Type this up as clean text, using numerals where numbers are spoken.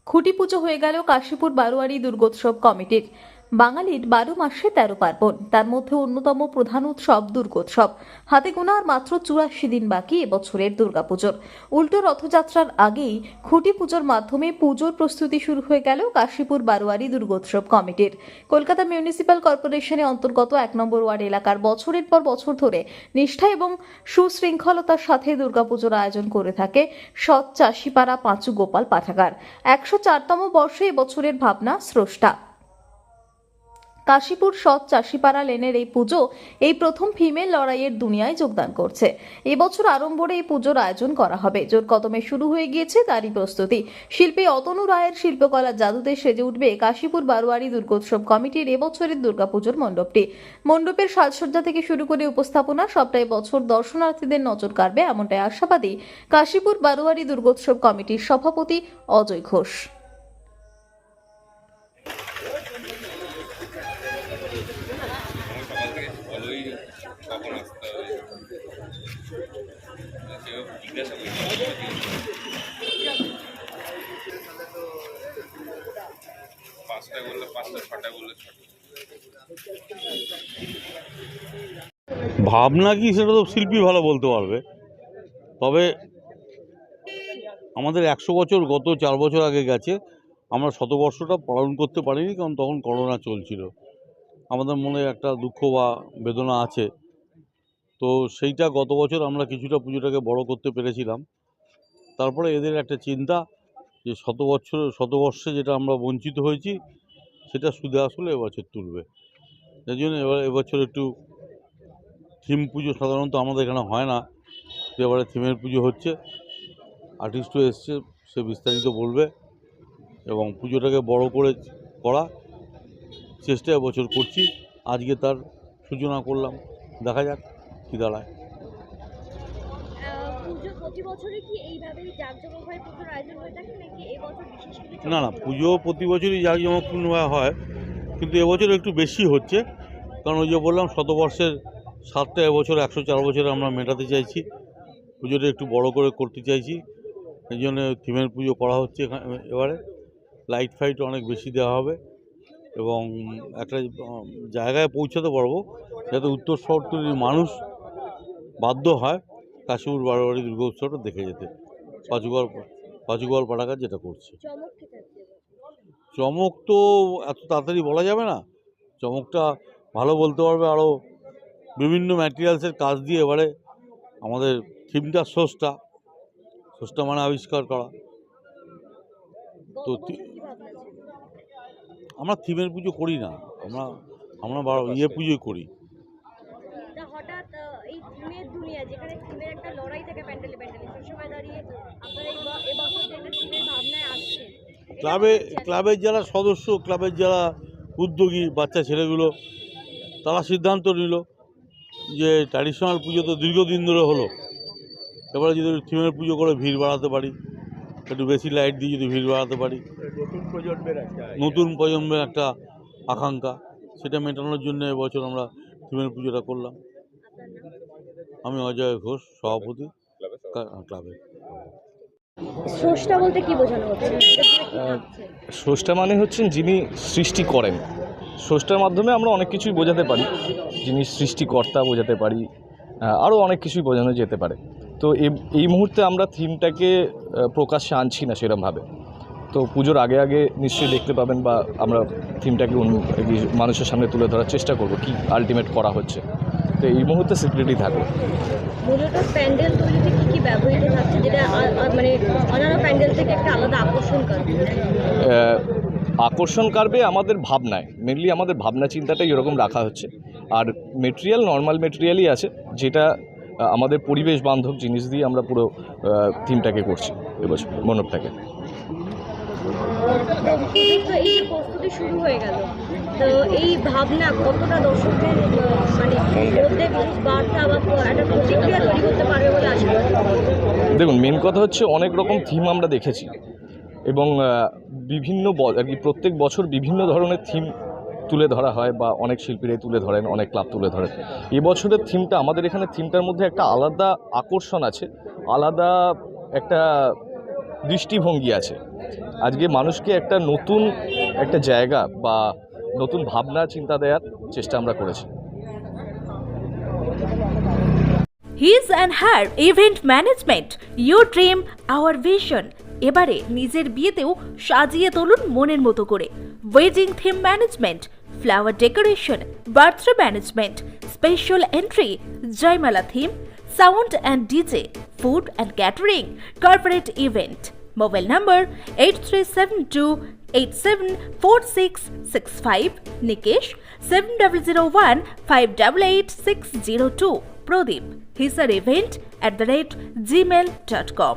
খুঁটি পুজো হয়ে গেল কাশীপুর বারোয়ারি দুর্গোৎসব কমিটির। বাঙালির 12 মাসে 13 পার্বণ, তার মধ্যে অন্যতম প্রধান উৎসব দুর্গোৎসব। হাতে গোনা আর মাত্র 84 দিন বাকি এবছরের দুর্গাপুজোর। উল্টো রথযাত্রার আগেই খুঁটি পুজোর মাধ্যমে পুজোর প্রস্তুতি শুরু হয়ে গেল কাশীপুর বারোয়ারি দুর্গোৎসব কমিটির। কলকাতা মিউনিসিপ্যাল কর্পোরেশনের অন্তর্গত 1 নম্বর ওয়ার্ড এলাকার বছরের পর বছর ধরে নিষ্ঠা এবং সুশৃঙ্খলতার সাথে দুর্গাপুজোর আয়োজন করে থাকে সৎ চাষিপাড়া পাঁচু গোপাল পাঠাগার। 104তম বর্ষে এবছরের ভাবনা স্রষ্টা। কাশীপুর সৎ চাষিপাড়া লেনের এই পুজো এই প্রথম ফিমেল লড়াইয়ের দুনিয়ায় যোগদান করছে। এবছর আড়ম্বরে এই পুজোর আয়োজন করা হবে। জোর কদমে শুরু হয়ে গিয়েছে তারই প্রস্তুতি। শিল্পী অতনু রায়ের শিল্পকলার জাদুতে সেজে উঠবে কাশীপুর বারোয়ারি দুর্গোৎসব কমিটির এবছরের দুর্গাপুজোর মণ্ডপটি। মণ্ডপের সাজসজ্জা থেকে শুরু করে উপস্থাপনা সবটাই বছর দর্শনার্থীদের নজর কাড়বে, এমনটাই আশাবাদী কাশীপুর বারোয়ারি দুর্গোৎসব কমিটির সভাপতি অজয় ঘোষ। কখন আসতে হবে জিজ্ঞাসা করি। 5টায় বললে 5টা, 6টায় বললে 6টা। ভাবনা কি সেটা তো শিল্পী ভালো বলতে পারবে। তবে আমাদের 100 বছর গত 4 বছর আগে গেছে, আমরা শতবর্ষটা পালন করতে পারিনি, কারণ তখন করোনা চলছিল। আমাদের মনে একটা দুঃখ বা বেদনা আছে। তো সেইটা গত বছর আমরা কিছুটা পুজোটাকে বড় করতে পেরেছিলাম। তারপরে এদের একটা চিন্তা যে শতবর্ষে যেটা আমরা বঞ্চিত হয়েছি সেটা সুদে আসলে এবছর তুলবে। সেই জন্য এবছর একটু থিম পুজো সাধারণত আমাদের এখানে হয় না, এবারে থিমের পুজো হচ্ছে। আর্টিস্টও এসছে, সে বিস্তারিত বলবে। এবং পুজোটাকে বড় করে করা চেষ্টা এবছর করছি। আজকে তার সূচনা করলাম, দেখা যাক কী দাঁড়ায়। পুজো প্রতি বছরই কি এইভাবেই জাঁকজমকভাবে পুজোর আয়োজন হয়ে থাকে নাকি এবছর বিশেষ কিছু? না, পুজো প্রতি বছরই জাঁকজমকপূর্ণভাবে হয়, কিন্তু এবছর একটু বেশি হচ্ছে। কারণ ওই যে বললাম শতবর্ষের স্বাদটা এবছর 104 বছরে আমরা মেটাতে চাইছি। পুজোটা একটু বড় করে করতে চাইছি, এই জন্য থিমের পুজো করা হচ্ছে। এবারে লাইট ফাইট অনেক বেশি দেওয়া হবে এবং একটা জায়গায় পৌঁছাতে পারবো যাতে উত্তর শহরতলির মানুষ বাধ্য হয় কাশীপুর বারোয়ারি দুর্গোৎসবটা দেখে যেতে। পাঁচুগোয়াল পাঠাগার যেটা করছে। চমক তো এত তাড়াতাড়ি বলা যাবে না। চমকটা ভালো বলতে পারবে আরও বিভিন্ন ম্যাটেরিয়ালসের কাজ দিয়ে। এবারে আমাদের থিমটা স্রষ্টা মানে আবিষ্কার করা। তো আমরা থিমের পুজো করি না, আমরা পুজোই করি। হঠাৎ এই থিমের দুনিয়া, যেখানে থিমের একটা লড়াই থাকে প্যান্ডেলে সেই সময় দাঁড়িয়ে আপনারা এবছর যে একটা থিমের ভাবনায় আসছে, ক্লাবের যারা সদস্য, ক্লাবের যারা উদ্যোগী বাচ্চা ছেলেগুলো, তারা সিদ্ধান্ত নিল যে ট্র্যাডিশনাল পুজো তো দীর্ঘদিন ধরে হলো, এবারে যদি থিমের পুজো করে ভিড় বাড়াতে পারি, একটু বেশি লাইট দিয়ে যদি ভিড় বাড়াতে পারি, নতুন প্রজন্মের একটা আকাঙ্ক্ষা, সেটা মেটানোর জন্য এবছর আমরা থিমের পুজোটা করলাম। আমি অজয় ঘোষ, সভাপতি ক্লাবে। স্রষ্টা বলতে কি বোঝানো হচ্ছে? স্রষ্টা মানে হচ্ছেন যিনি সৃষ্টি করেন। স্রষ্টার মাধ্যমে আমরা অনেক কিছুই বোঝাতে পারি, যিনি সৃষ্টিকর্তা বোঝাতে পারি, আরও অনেক কিছুই বোঝানো যেতে পারে। তো এই মুহূর্তে আমরা থিমটাকে প্রকাশ্যে আনছি না সেরকমভাবে। তো পুজোর আগে নিশ্চয়ই দেখতে পাবেন, বা আমরা থিমটাকে মানুষের সামনে তুলে ধরার চেষ্টা করব কি আলটিমেট করা হচ্ছে। তো এই মুহূর্তে সিক্রেটই থাকবে। মূলত প্যান্ডেল তৈরিতে কী কী ব্যবহৃত থাকছে, যেটা মানে অন্যান্য প্যান্ডেল থেকে একটা আলাদা আকর্ষণ করবে? আকর্ষণ কারবে আমাদের ভাবনায়, মেনলি আমাদের ভাবনা চিন্তাটাই এরকম রাখা হচ্ছে। আর মেটেরিয়াল নর্মাল মেটেরিয়ালই আছে, যেটা আমাদের পরিবেশ বান্ধব জিনিস দিয়ে আমরা পুরো থিমটাকে করছি এবছর মণ্ডপটাকে। এই প্রস্তুতি শুরু হয়ে গেল, তো এই ভাবনা কতটা দর্শকদের মানে মধ্যে বার্তা বা একটা প্রতিক্রিয়া তৈরি করতে পারবে বলে আশা করি? দেখুন, মেন কথা হচ্ছে অনেক রকম থিম আমরা দেখেছি এবং বিভিন্ন আর কি প্রত্যেক বছর বিভিন্ন ধরনের থিম তুলে ধরা হয়, বা অনেক শিল্পীরাই তুলে ধরেন, অনেক ক্লাব তুলে ধরেন। এবছরের থিমটা, আমাদের এখানে থিমটার মধ্যে একটা আলাদা আকর্ষণ আছে, আলাদা একটা দৃষ্টিভঙ্গি আছে। আজকে মানুষকে একটা নতুন একটা জায়গা বা নতুন ভাবনা চিন্তা দেওয়ার চেষ্টা আমরা করেছি। His and Her Event Management, Your Dream, Our Vision। এবারে নিজের বিয়েতেও সাজিয়ে তুলুন মনের মতো করে। Wedding theme management, flower decoration, birthday management, special entry, jaimala theme, sound and DJ, food and catering, corporate event. Mobile নম্বর 8372874665, নিকেশ 7001588602, প্রদীপ hisarevent@gmail.com।